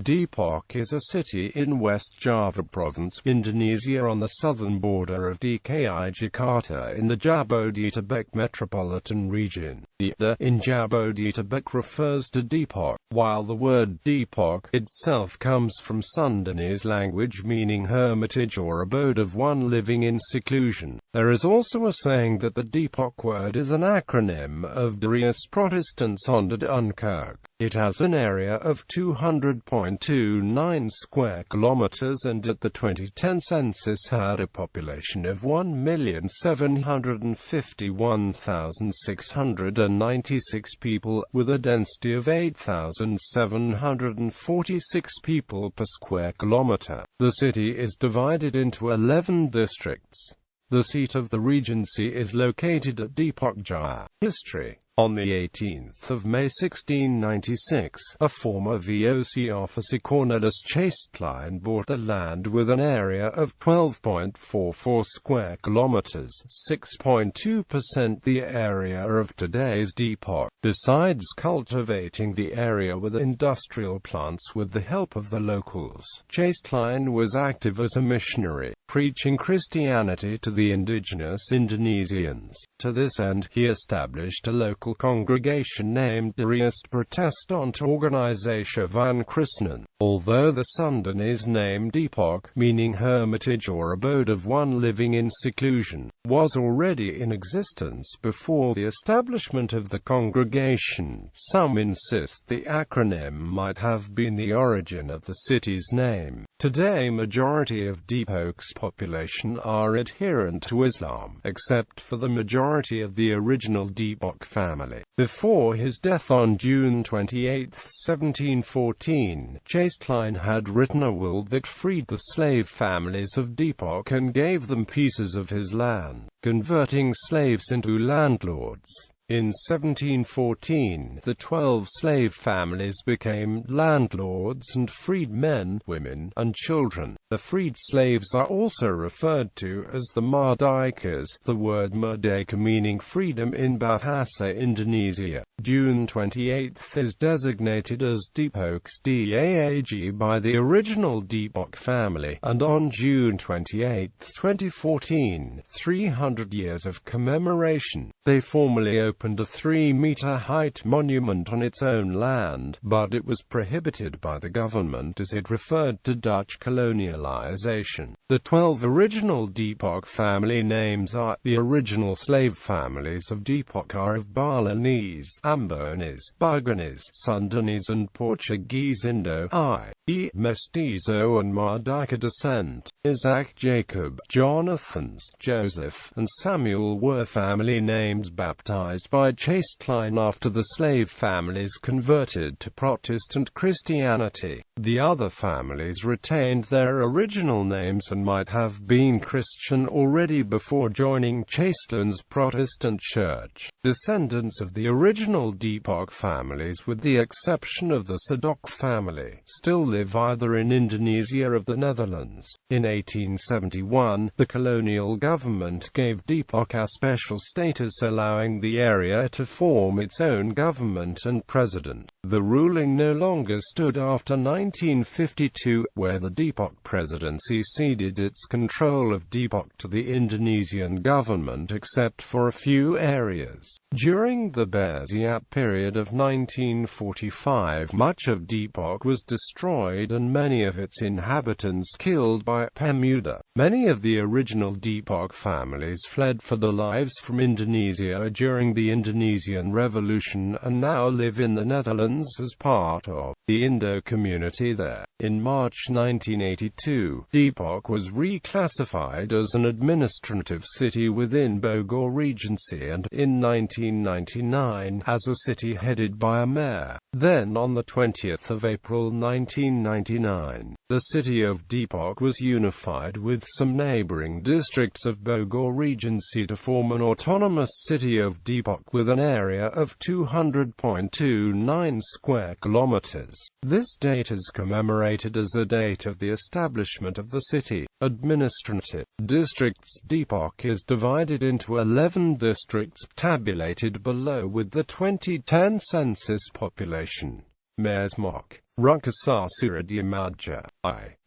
Depok is a city in West Java Province, Indonesia on the southern border of DKI Jakarta in the Jabodetabek metropolitan region. The in Jabodetabek refers to Depok, while the word Depok itself comes from Sundanese language meaning hermitage or abode of one living in seclusion. There is also a saying that the Depok word is an acronym of Eerste Protestants Onderdaan Kerk. It has an area of 200.29 square kilometers and at the 2010 census had a population of 1,751,696 people, with a density of 8,746 people per square kilometer. The city is divided into 11 districts. The seat of the regency is located at Depok, Jaya. History. On the 18th of May 1696, a former VOC officer Cornelis Chastelijn bought the land with an area of 12.44 square kilometers, 6.2% the area of today's Depok. Besides cultivating the area with industrial plants with the help of the locals, Chastelijn was active as a missionary, preaching Christianity to the indigenous Indonesians. To this end, he established a local congregation named the Eerste Protestants Onderdaan Kerk.It. Although the Sundanese name Depok, meaning hermitage or abode of one living in seclusion, was already in existence before the establishment of the congregation, some insist the acronym might have been the origin of the city's name. Today, majority of Depok's population are adherent to Islam, except for the majority of the original Depok family. Before his death on June 28, 1714, Chastelijn had written a will that freed the slave families of Depok and gave them pieces of his land, converting slaves into landlords. In 1714, the 12 slave families became landlords and freed men, women, and children. The freed slaves are also referred to as the merdekas, the word merdeka meaning freedom in Bahasa Indonesia. June 28 is designated as Depok's Dag by the original Depok family, and on June 28, 2014, 300 years of commemoration, they formally opened a 3-meter height monument on its own land, but it was prohibited by the government as it referred to Dutch colonialization. The 12 original Depok family names are the original slave families of Depok are of Balinese, Ambonese, Buginese, Sundanese and Portuguese Indo-I, Mestizo and Merdeka descent. Isaac, Jacob, Jonathans, Joseph, and Samuel were family names baptized by Chastelijn after the slave families converted to Protestant Christianity. The other families retained their original names and might have been Christian already before joining Chastelijn's Protestant church. Descendants of the original Depok families, with the exception of the Sadok family, still live either in Indonesia or the Netherlands. In 1871, the colonial government gave Depok a special status, allowing the area to form its own government and president. The ruling no longer stood after 1952, where the Depok presidency ceded its control of Depok to the Indonesian government except for a few areas. During the Bersiap period of 1945, much of Depok was destroyed and many of its inhabitants killed by Pemuda. Many of the original Depok families fled for their lives from Indonesia during the Indonesian Revolution and now live in the Netherlands as part of the Indo community there. In March 1982, Depok was reclassified as an administrative city within Bogor Regency and, in 1999, as a city headed by a mayor. Then on the 20th of April 1999, the city of Depok was unified with some neighboring districts of Bogor Regency to form an autonomous city of Depok with an area of 200.29 square kilometers. This date is commemorated as the date of the establishment of the city. Administrative districts. Depok is divided into 11 districts, tabulated below with the 2010 census population. Mayor's Mock. Rukasasuradiyamaja,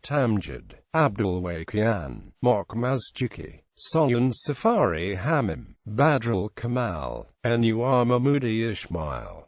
Tamjid, Abdulwakian, Mok Masjiki, Sulyan Safari Hamim, Badrul Kamal, Anwar Mahmudi Ismail,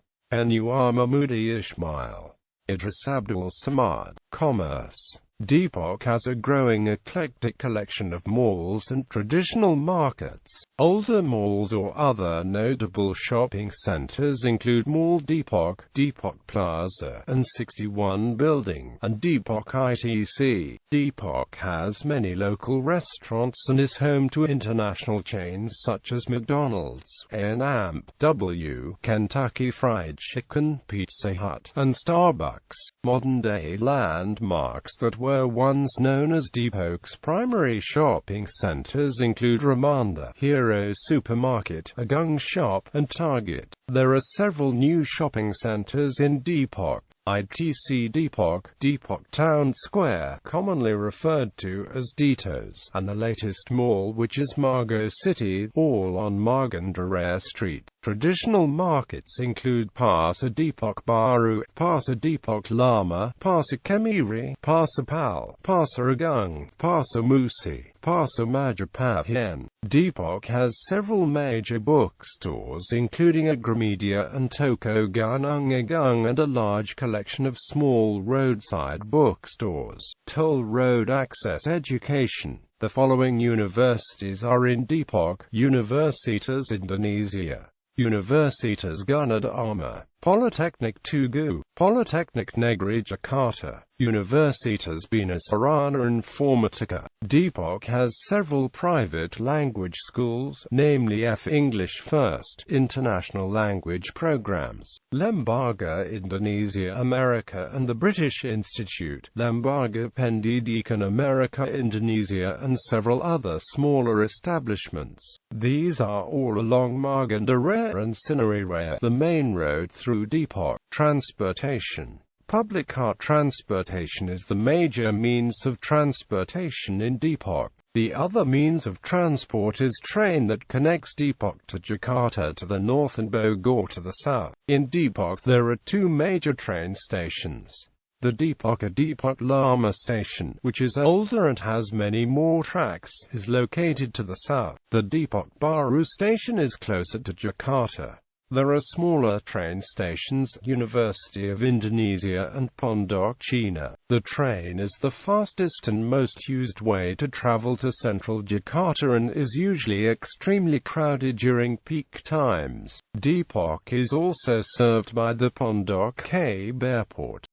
Idris Abdul Samad. Commerce. Depok has a growing eclectic collection of malls and traditional markets. Older malls or other notable shopping centers include Mall Depok, Depok Plaza, and 61 Building, and Depok ITC. Depok has many local restaurants and is home to international chains such as McDonald's, A&W, Kentucky Fried Chicken, Pizza Hut, and Starbucks. Modern-day landmarks that were once known as Depok's primary shopping centers include Ramanda, Hero Supermarket, Agung Shop, and Target. There are several new shopping centers in Depok. ITC Depok, Depok Town Square, commonly referred to as Ditos, and the latest mall, which is Margo City, all on Margonda Street. Traditional markets include Pasar Depok Baru, Pasar Depok Lama, Pasar Kemiri, Pasar Pal, Pasar Agung, Pasar Musi, Pasar Majapahit. Depok has several major bookstores including Agramedia and Toko Gunung Agung, and a large collection of small roadside bookstores. Toll road access education. The following universities are in Depok: Universitas Indonesia, Universitas Gajah Mada, Politeknik Tugu, Politeknik Negeri Jakarta, Universitas Bina Sarana Informatika. Depok has several private language schools, namely F English First, international language programs, Lembaga Indonesia America, and the British Institute, Lembaga Pendidikan Amerika Indonesia, and several other smaller establishments. These are all along Margonda and Sinarira, the main road through Depok. Transportation. Public car transportation is the major means of transportation in Depok. The other means of transport is train that connects Depok to Jakarta to the north and Bogor to the south. In Depok there are two major train stations. The Depok Lama station, which is older and has many more tracks, is located to the south. The Depok Baru station is closer to Jakarta. There are smaller train stations, University of Indonesia and Pondok Cina. The train is the fastest and most used way to travel to central Jakarta and is usually extremely crowded during peak times. Depok is also served by the Pondok Cabe Airport.